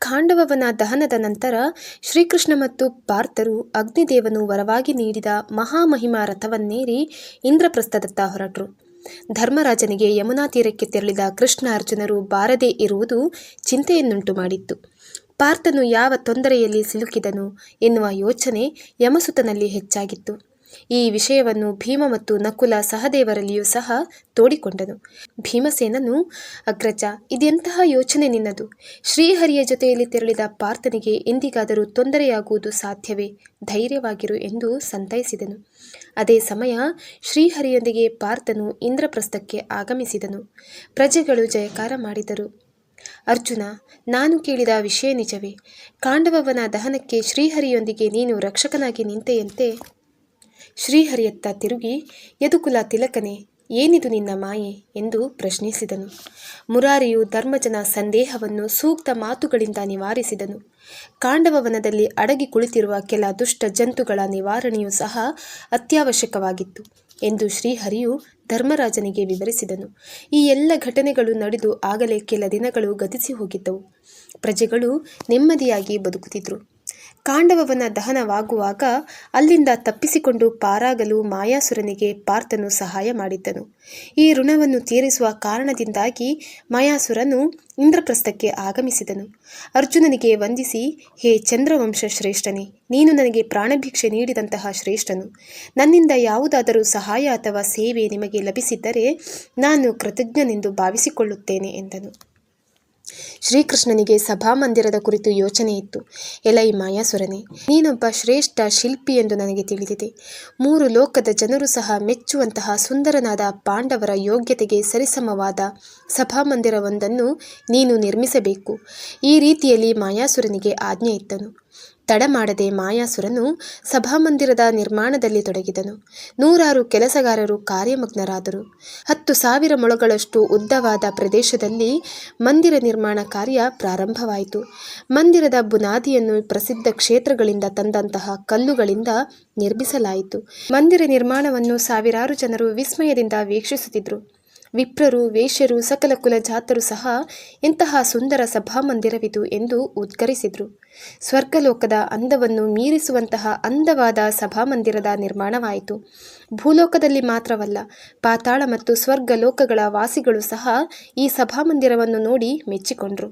ಖಾಂಡವನ ದಹನದ ನಂತರ ಶ್ರೀಕೃಷ್ಣ ಮತ್ತು ಪಾರ್ಥರು ಅಗ್ನಿದೇವನು ವರವಾಗಿ ನೀಡಿದ ಮಹಾಮಹಿಮಾ ರಥವನ್ನೇರಿ ಇಂದ್ರಪ್ರಸ್ಥದತ್ತ ಹೊರಟರು. ಧರ್ಮರಾಜನಿಗೆ ಯಮುನಾ ತೀರಕ್ಕೆ ತೆರಳಿದ ಕೃಷ್ಣ ಅರ್ಜುನರು ಬಾರದೇ ಇರುವುದು ಚಿಂತೆಯನ್ನುಂಟು ಮಾಡಿತ್ತು. ಪಾರ್ಥನು ಯಾವ ತೊಂದರೆಯಲ್ಲಿ ಸಿಲುಕಿದನು ಎನ್ನುವ ಯೋಚನೆ ಯಮಸುತನಲ್ಲಿ ಹೆಚ್ಚಾಗಿತ್ತು. ಈ ವಿಷಯವನ್ನು ಭೀಮ ಮತ್ತು ನಕುಲ ಸಹದೇವರಲ್ಲಿಯೂ ಸಹ ತೋಡಿಕೊಂಡನು. ಭೀಮಸೇನನು, ಅಗ್ರಜ, ಇದೆಂತಹ ಯೋಚನೆ ನಿನ್ನದು? ಶ್ರೀಹರಿಯ ಜೊತೆಯಲ್ಲಿ ತೆರಳಿದ ಪಾರ್ಥನಿಗೆ ಎಂದಿಗಾದರೂ ತೊಂದರೆಯಾಗುವುದು ಸಾಧ್ಯವೇ? ಧೈರ್ಯವಾಗಿರು ಎಂದು ಸಂತೈಸಿದನು. ಅದೇ ಸಮಯ ಶ್ರೀಹರಿಯೊಂದಿಗೆ ಪಾರ್ಥನು ಇಂದ್ರಪ್ರಸ್ಥಕ್ಕೆ ಆಗಮಿಸಿದನು. ಪ್ರಜೆಗಳು ಜಯಕಾರ ಮಾಡಿದರು. ಅರ್ಜುನ, ನಾನು ಕೇಳಿದ ವಿಷಯ ನಿಜವೇ? ಖಾಂಡವನ ದಹನಕ್ಕೆ ಶ್ರೀಹರಿಯೊಂದಿಗೆ ನೀನು ರಕ್ಷಕನಾಗಿ ನಿಂತೆಯಂತೆ? ಶ್ರೀಹರಿಯತ್ತ ತಿರುಗಿ, ಯದುಕುಲ ತಿಲಕನೇ, ಏನಿದು ನಿನ್ನ ಮಾಯೆ ಎಂದು ಪ್ರಶ್ನಿಸಿದನು. ಮುರಾರಿಯು ಧರ್ಮಜನ ಸಂದೇಹವನ್ನು ಸೂಕ್ತ ಮಾತುಗಳಿಂದ ನಿವಾರಿಸಿದನು. ಖಾಂಡವನದಲ್ಲಿ ಅಡಗಿ ಕುಳಿತಿರುವ ಕೆಲ ದುಷ್ಟ ಜಂತುಗಳ ನಿವಾರಣೆಯೂ ಸಹ ಅತ್ಯವಶ್ಯಕವಾಗಿತ್ತು ಎಂದು ಶ್ರೀಹರಿಯು ಧರ್ಮರಾಜನಿಗೆ ವಿವರಿಸಿದನು. ಈ ಎಲ್ಲ ಘಟನೆಗಳು ನಡೆದು ಆಗಲೇ ಕೆಲ ದಿನಗಳು ಗತಿಸಿ ಹೋಗಿದ್ದವು. ಪ್ರಜೆಗಳು ನೆಮ್ಮದಿಯಾಗಿ ಬದುಕುತ್ತಿದ್ದರು. ಖಾಂಡವನ ದಹನವಾಗುವಾಗ ಅಲ್ಲಿಂದ ತಪ್ಪಿಸಿಕೊಂಡು ಪಾರಾಗಲು ಮಾಯಾಸುರನಿಗೆ ಪಾರ್ಥನು ಸಹಾಯ ಮಾಡಿದ್ದನು. ಈ ಋಣವನ್ನು ತೀರಿಸುವ ಕಾರಣದಿಂದಾಗಿ ಮಾಯಾಸುರನು ಇಂದ್ರಪ್ರಸ್ಥಕ್ಕೆ ಆಗಮಿಸಿದನು. ಅರ್ಜುನನಿಗೆ ವಂದಿಸಿ, ಹೇ ಚಂದ್ರವಂಶ ಶ್ರೇಷ್ಠನೇ, ನೀನು ನನಗೆ ಪ್ರಾಣಭಿಕ್ಷೆ ನೀಡಿದಂತಹ ಶ್ರೇಷ್ಠನು. ನನ್ನಿಂದ ಯಾವುದಾದರೂ ಸಹಾಯ ಅಥವಾ ಸೇವೆ ನಿಮಗೆ ಲಭಿಸಿದ್ದರೆ ನಾನು ಕೃತಜ್ಞನೆಂದು ಭಾವಿಸಿಕೊಳ್ಳುತ್ತೇನೆ ಎಂದನು. ಶ್ರೀಕೃಷ್ಣನಿಗೆ ಸಭಾಮಂದಿರದ ಕುರಿತು ಯೋಚನೆ ಇತ್ತು. ಎಲೈ ಮಾಯಾಸುರನೇ, ನೀನೊಬ್ಬ ಶ್ರೇಷ್ಠ ಶಿಲ್ಪಿ ಎಂದು ನನಗೆ ತಿಳಿದಿದೆ. 3 ಲೋಕದ ಜನರು ಸಹ ಮೆಚ್ಚುವಂತಹ ಸುಂದರನಾದ ಪಾಂಡವರ ಯೋಗ್ಯತೆಗೆ ಸರಿಸಮವಾದ ಸಭಾಮಂದಿರವೊಂದನ್ನು ನೀನು ನಿರ್ಮಿಸಬೇಕು. ಈ ರೀತಿಯಲ್ಲಿ ಮಾಯಾಸುರನಿಗೆ ಆಜ್ಞೆ ಇತ್ತನು. ತಡ ಮಾಡದೆ ಮಾಯಾಸುರನು ಸಭಾಮಂದಿರದ ನಿರ್ಮಾಣದಲ್ಲಿ ತೊಡಗಿದನು. 100 ಕೆಲಸಗಾರರು ಕಾರ್ಯಮಗ್ನರಾದರು. 10,000 ಮೊಳಗಳಷ್ಟು ಉದ್ದವಾದ ಪ್ರದೇಶದಲ್ಲಿ ಮಂದಿರ ನಿರ್ಮಾಣ ಕಾರ್ಯ ಪ್ರಾರಂಭವಾಯಿತು. ಮಂದಿರದ ಬುನಾದಿಯನ್ನು ಪ್ರಸಿದ್ಧ ಕ್ಷೇತ್ರಗಳಿಂದ ತಂದಂತಹ ಕಲ್ಲುಗಳಿಂದ ನಿರ್ಮಿಸಲಾಯಿತು. ಮಂದಿರ ನಿರ್ಮಾಣವನ್ನು ಸಾವಿರಾರು ಜನರು ವಿಸ್ಮಯದಿಂದ ವೀಕ್ಷಿಸುತ್ತಿದ್ದರು. ವಿಪ್ರರು, ವೇಶ್ಯರು, ಸಕಲ ಕುಲ ಜಾತರು ಸಹ ಇಂತಹ ಸುಂದರ ಸಭಾಮಂದಿರವಿದು ಎಂದು ಉದ್ಗರಿಸಿದರು. ಸ್ವರ್ಗಲೋಕದ ಅಂದವನ್ನು ಮೀರಿಸುವಂತಹ ಅಂದವಾದ ಸಭಾಮಂದಿರದ ನಿರ್ಮಾಣವಾಯಿತು. ಭೂಲೋಕದಲ್ಲಿ ಮಾತ್ರವಲ್ಲ, ಪಾತಾಳ ಮತ್ತು ಸ್ವರ್ಗ ಲೋಕಗಳ ವಾಸಿಗಳು ಸಹ ಈ ಸಭಾಮಂದಿರವನ್ನು ನೋಡಿ ಮೆಚ್ಚಿಕೊಂಡರು.